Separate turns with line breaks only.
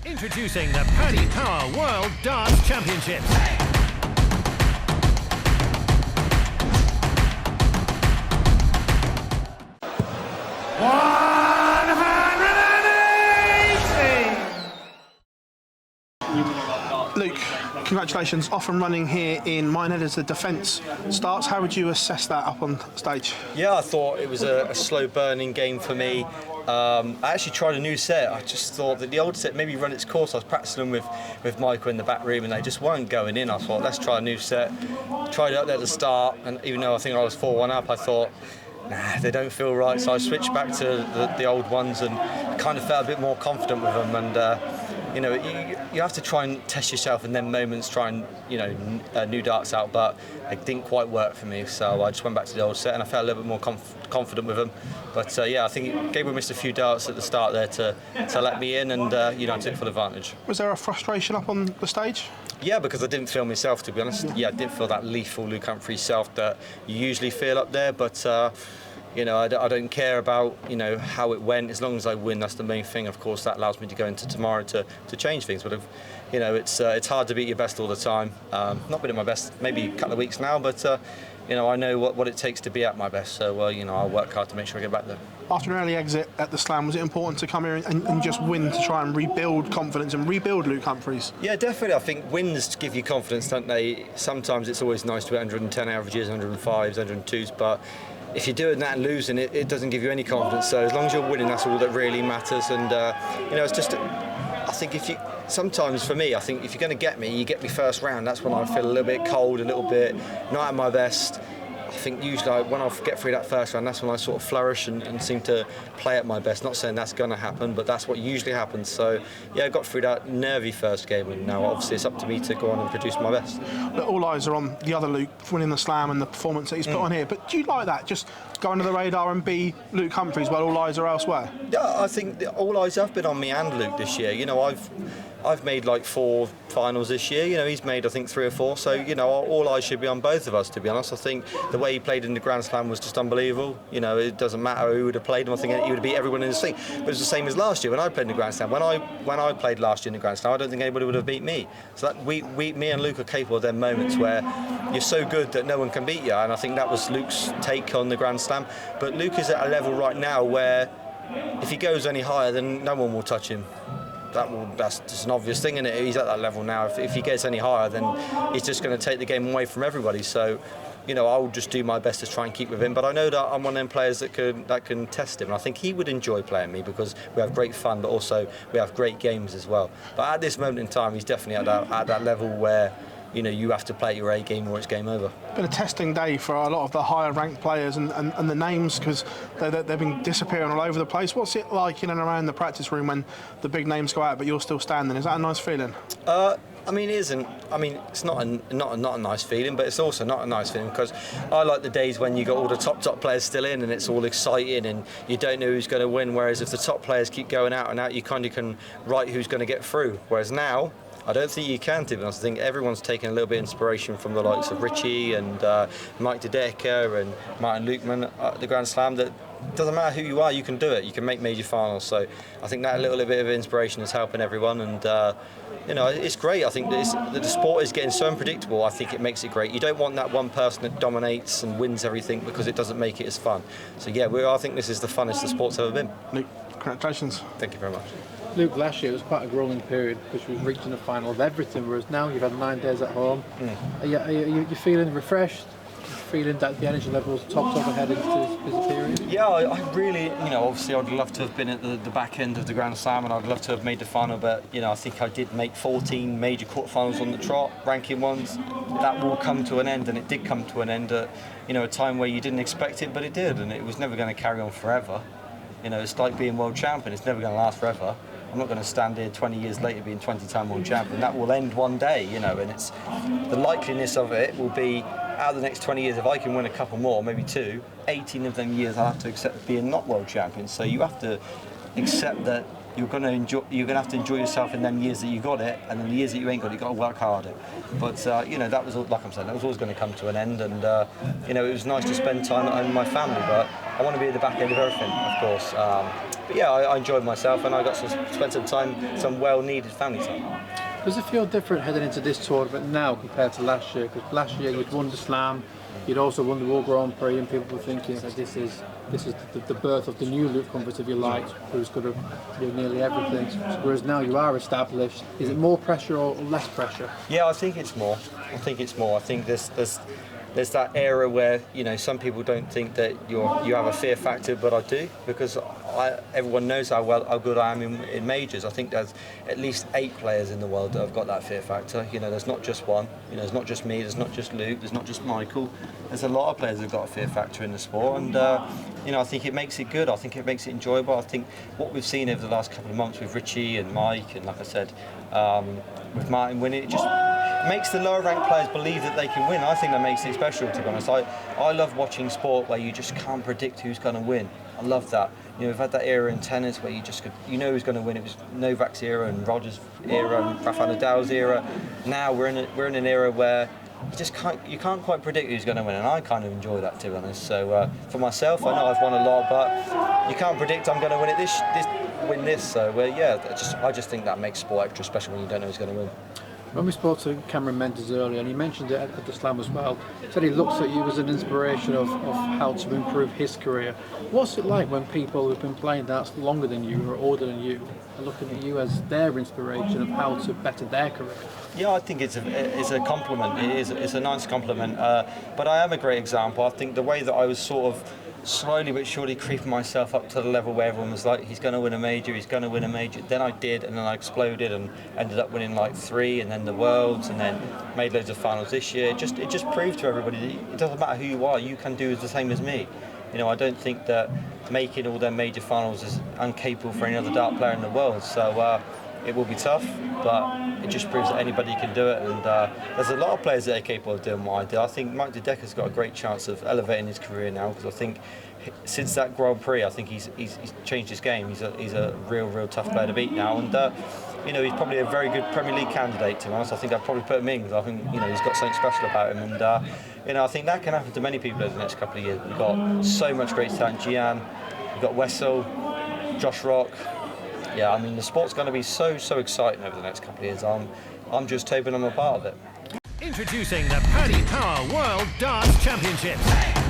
Introducing the Paddy Power World Darts Championships.
180! Luke, congratulations, off and running here in Minehead as the defence starts. How would you assess that up on stage?
Yeah, I thought it was a slow burning game for me. I actually tried a new set. I just thought that the old set maybe run its course. I was practicing them with Michael in the back room and they just weren't going in. I thought, let's try a new set. Tried it up there at the start, and even though I think I was 4-1 up, I thought, nah, they don't feel right. So I switched back to the old ones and kind of felt a bit more confident with them. And you have to try and test yourself in them moments, try and new darts out, but it didn't quite work for me. So I just went back to the old set and I felt a little bit more confident with them. But I think Gabriel missed a few darts at the start there to let me in, and I took full advantage.
Was there a frustration up on the stage?
Yeah, because I didn't feel myself, to be honest. Yeah, I didn't feel that lethal Luke Humphries self that you usually feel up there, but I don't care about how it went. As long as I win, that's the main thing. Of course, that allows me to go into tomorrow to change things. But it's hard to beat your best all the time. Not been at my best maybe a couple of weeks now, but I know what it takes to be at my best. So I'll work hard to make sure I get back there.
After an early exit at the Slam, was it important to come here and just win to try and rebuild confidence and rebuild Luke Humphries?
Yeah, definitely. I think wins give you confidence, don't they? Sometimes it's always nice to hit 110 averages, 105s, 102s, but if you're doing that and losing, it doesn't give you any confidence. So as long as you're winning, that's all that really matters. And it's just, I think sometimes for me, I think if you're going to get me, you get me first round. That's when I feel a little bit cold, a little bit not at my best. I think usually when I get through that first round, that's when I sort of flourish and seem to play at my best. Not saying that's going to happen, but that's what usually happens. So yeah, I got through that nervy first game, and now obviously it's up to me to go on and produce my best.
But all eyes are on the other Luke winning the Slam and the performance that he's put on here. But do you like that? Just go under the radar and be Luke Humphries while all eyes are elsewhere?
Yeah, I think that all eyes have been on me and Luke this year. I've made like 4 finals this year. He's made I think 3 or 4. So all eyes should be on both of us. To be honest, I think the way he played in the Grand Slam was just unbelievable. It doesn't matter who would have played him. I think he would have beat everyone in the scene. But it's the same as last year when I played in the Grand Slam. When I played last year in the Grand Slam, I don't think anybody would have beat me. So that me and Luke are capable of them moments where you're so good that no one can beat you. And I think that was Luke's take on the Grand Slam. But Luke is at a level right now where if he goes any higher, then no one will touch him. That's just an obvious thing, isn't it? He's at that level now. If he gets any higher, then he's just going to take the game away from everybody. So, I'll just do my best to try and keep with him. But I know that I'm one of them players that can test him. And I think he would enjoy playing me because we have great fun, but also we have great games as well. But at this moment in time, he's definitely at that level where you have to play your A game or it's game over.
Been a testing day for a lot of the higher ranked players and the names, because they've been disappearing all over the place. What's it like in and around the practice room when the big names go out but you're still standing? Is that a nice feeling?
It isn't. It's not a nice feeling, but it's also not a nice feeling because I like the days when you got all the top players still in and it's all exciting and you don't know who's going to win. Whereas if the top players keep going out and out, you kind of can write who's going to get through. Whereas now, I don't think you can, to be honest. I think everyone's taken a little bit of inspiration from the likes of Richie and Mike De Decker and Martin Lukeman at the Grand Slam. That doesn't matter who you are, you can do it. You can make major finals. So I think that little bit of inspiration is helping everyone, and it's great. I think that the sport is getting so unpredictable. I think it makes it great. You don't want that one person that dominates and wins everything because it doesn't make it as fun. So yeah, I think this is the funnest the sport's ever been.
Luke, congratulations.
Thank you very much.
Luke, last year it was quite a grueling period because you was reaching the final of everything, whereas now you've had 9 days at home. Are you feeling refreshed? Feeling that the energy levels topped up ahead into this busy period?
Yeah, I really, obviously I'd love to have been at the back end of the Grand Slam and I'd love to have made the final, but I think I did make 14 major quarterfinals on the trot, ranking ones. That will come to an end, and it did come to an end at a time where you didn't expect it, but it did, and it was never going to carry on forever. It's like being world champion, it's never going to last forever. I'm not going to stand here 20 years later being 20-time world champion. That will end one day, and it's the likeliness of it will be out of the next 20 years, if I can win a couple more, maybe 2, 18 of them years I'll have to accept being not world champion. So you have to accept that you're going to have to enjoy yourself in them years that you got it, and then the years that you ain't got it, you've got to work harder. But that was, like I'm saying, that was always going to come to an end, and it was nice to spend time at home with my family, but I want to be at the back end of everything, of course. But yeah, I enjoyed myself, and I got to spend some time, some well-needed family time.
Does it feel different heading into this tournament now compared to last year? Because last year you'd won the Slam, you'd also won the World Grand Prix, and people were thinking that this is the birth of the new Luke Humphries, if you like, who's going to do nearly everything. Whereas now you are established. Is it more pressure or less pressure?
Yeah, I think it's more. I think there's that era where, you know, some people don't think that you have a fear factor, but I do, because everyone knows how good I am in majors. I think there's at least 8 players in the world that have got that fear factor. You know, there's not just one. You know, there's not just me. There's not just Luke. There's not just Michael. There's a lot of players who've got a fear factor in the sport, and you know, I think it makes it good. I think it makes it enjoyable. I think what we've seen over the last couple of months with Richie and Mike, and like I said, with Martin winning, it just makes the lower ranked players believe that they can win. I think that makes it special, to be honest. I love watching sport where you just can't predict who's going to win. I love that. You know, we've had that era in tennis where you know who's going to win. It was Novak's era and Rogers' era and Rafael Nadal's era. Now we're in an era where you can't quite predict who's going to win, and I kind of enjoy that, to be honest. So for myself, I know I've won a lot, but you can't predict I'm going to win this. So yeah, I just think that makes sport extra special when you don't know who's going to win.
When we spoke to Cameron Mendes earlier, and he mentioned it at the Slam as well, he said he looks at you as an inspiration of how to improve his career. What's it like when people who've been playing darts longer than you or older than you are looking at you as their inspiration of how to better their career?
Yeah, I think it's a compliment. It's a nice compliment. But I am a great example. I think the way that I was sort of slowly but surely creeping myself up to the level where everyone was like, he's going to win a major, he's going to win a major. Then I did, and then I exploded and ended up winning like 3, and then the Worlds, and then made loads of finals this year. It just proved to everybody that it doesn't matter who you are, you can do the same as me. You know, I don't think that making all their major finals is incapable for any other dart player in the world. So it will be tough, but it just proves that anybody can do it, and there's a lot of players that are capable of doing what I did. I think Mike De Decker's got a great chance of elevating his career now, because I think since that Grand Prix, I think he's changed his game. He's a real tough player to beat now, and you know, he's probably a very good Premier League candidate, to be honest. I think I'd probably put him in, because I think, you know, he's got something special about him, and you know, I think that can happen to many people over the next couple of years. We've got so much great talent. Gian, we've got Wessel, Josh Rock. Yeah, I mean, the sport's going to be so exciting over the next couple of years. I'm just hoping I'm a part of it.
Introducing the Paddy Power World Darts Championships.